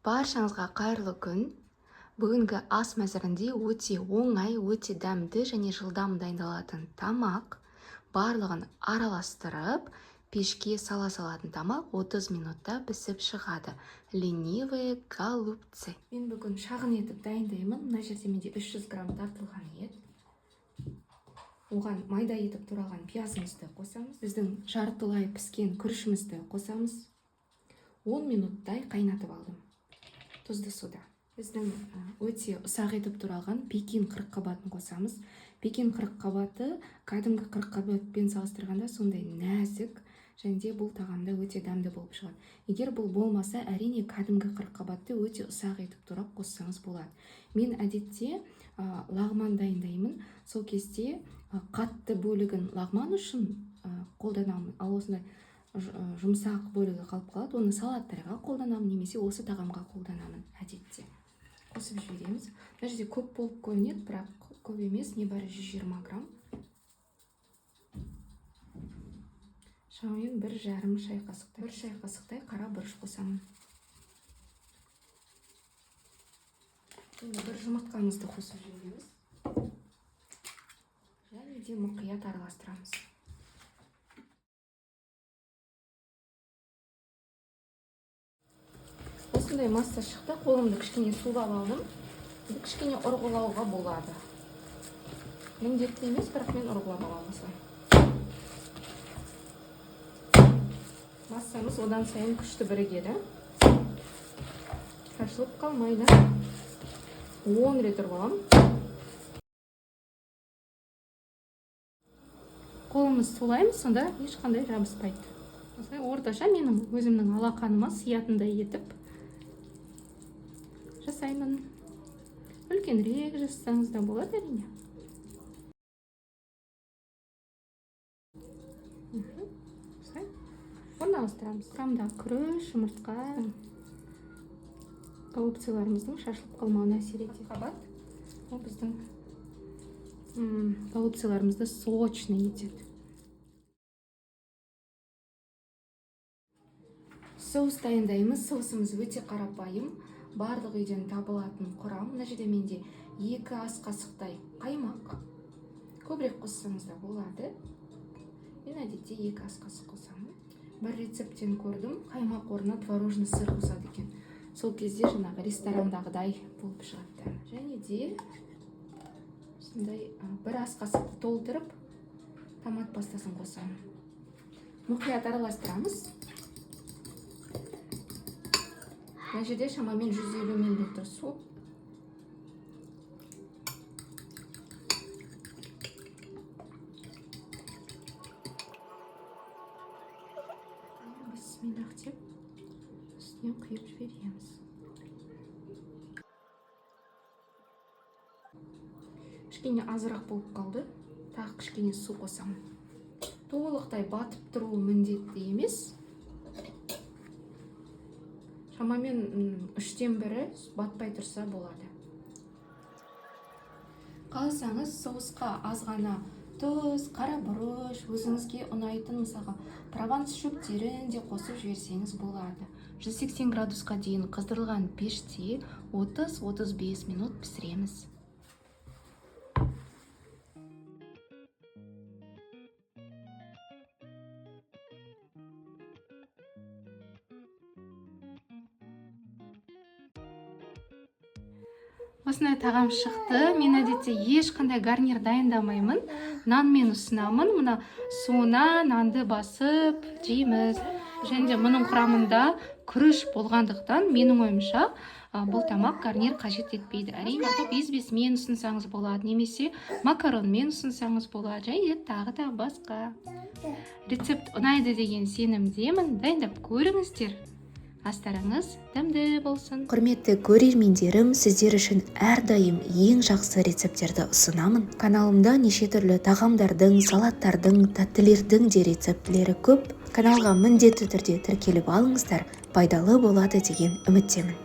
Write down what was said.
Баршаңызға қайырлы күн. Бүгінгі ас мәзірінде өте оңай, өте дәмді және жылдам дайындалатын тамақ. Барлығын араластырып, пешке сала салатын тамақ 30 минутта пісіп шығады. Ленивые голубцы. Мен бүгін шағын етіп дайындаймын. Мына жерде менде 300 грамм тартылған ет. Оған майда етіп туралған пиязымызды қосамыз. Біздің жартылай піскен күрішімізді қосамыз. 10 минуттай қайнатып алдым. Тұзды суда. Біздің өте ұсақ етіп туралған Пекин қырыққабатын қосамыз. Пекин қырыққабаты кәдімгі қырыққабатпен салыстырғанда сондай нәзік, және де бұл тағамда өте дәмді болып шығады. Егер бұл болмаса, әрине кәдімгі қырыққабатты өте ұсақ етіп турап қоссаңыз болады. Мен әдетте лағман дайындаймын. Сол кезде қатты бөлігін лағман үшін қолданамын. Ал осындай жұмсақ бөлігі қалып қалады, оны салаттарға қолданамын, немесе осы тағамға қолданамын әдетте. Қосып жібереміз. Мына жерде көп болып көрінеді, бірақ көп емес, небәрі 120 грамм. Шамамен 1,5 шай қасықтай. 1 шай қасықтай қара бұрыш қосамын. Енді бір жұмыртқамызды қосып жібереміз. Және де мұқият араластырамыз. Осындай масса шықты. Қолымды кішкене сулап алдым. Кішкене ұрғылауға болады. Міндетті емес, бірақ мен ұрғылап аламын. Массамыз одан сайын күшті бірігеді. Шашылып қалмайды. 10 рет ұрғылам. Қолымыз сулаймыз, сонда ешқандай жабыспайды. Осылай орташа менің өзімнің алақаныма сиятындай етіп жасаймын. Үлкенірек жасасаңыз да болады әрине. Орналастырамыз. Құрамда күріш, жұмыртқа, голубцаларымыздың шашылып қалмауына әсер етеді. Қабат ол біздің голубцаларымызды сочный етеді. Соус дайындаймыз. Соусымыз өте қарапайым. Барлық үйден табылатын құрам. Мына жерде менде 2 ас қасықтай қаймақ. Көбірек қоссаңыз да болады. Мен әдетте 2 ас қасық қосамын. Бір рецепттен көрдім, қаймақ орнына творожный сыр қосады екен. Сол кезде жаңағы ресторандағыдай болып шығады. Және де сондай 1 ас қасық толтырып, томат пастасын қосамын. Мұқият араластырамыз. Мына жерде шамамен 150 мл су. Бисмиллах деп үстіне құйып жібереміз. Кішкене азырақ болып қалды. Тағы кішкене су қосамын. Толықтай батып тұруы міндетті емес. Шамамен 3-тен 1 батпай тұрса болады. Қаласаңыз соусқа азғана тұз, қара бұрыш, өзіңізге ұнайтын мысалға прованс шөптерін де қосып жіберсеңіз болады. 180 градусқа дейін қыздырылған пеште 30-35 минут пісіреміз. Осындай тағам шықты. Мен әдетте ешқандай гарнир дайындамаймын. Нанмен ұсынамын. Мына суына нанды басып жейміз. Және де мұның құрамында күріш болғандықтан менің ойымша бұл тамақ гарнир қажет етпейді. Әрине безбесімен ұсынсаңыз болады, немесе макаронмен ұсынсаңыз болады, және тағы да басқа. Рецепт ұнайды деген сенімдемін. Дайындап көріңіздер. Астарыңыз дәмді болсын. Құрметті көрермендерім, сіздер үшін әрдайым ең жақсы рецепттерді ұсынамын. Каналымда неше түрлі тағамдардың, салаттардың, тәттілердің де рецептілері көп. Каналға міндетті түрде тіркеліп алыңыздар, пайдалы болады деген үміттемін.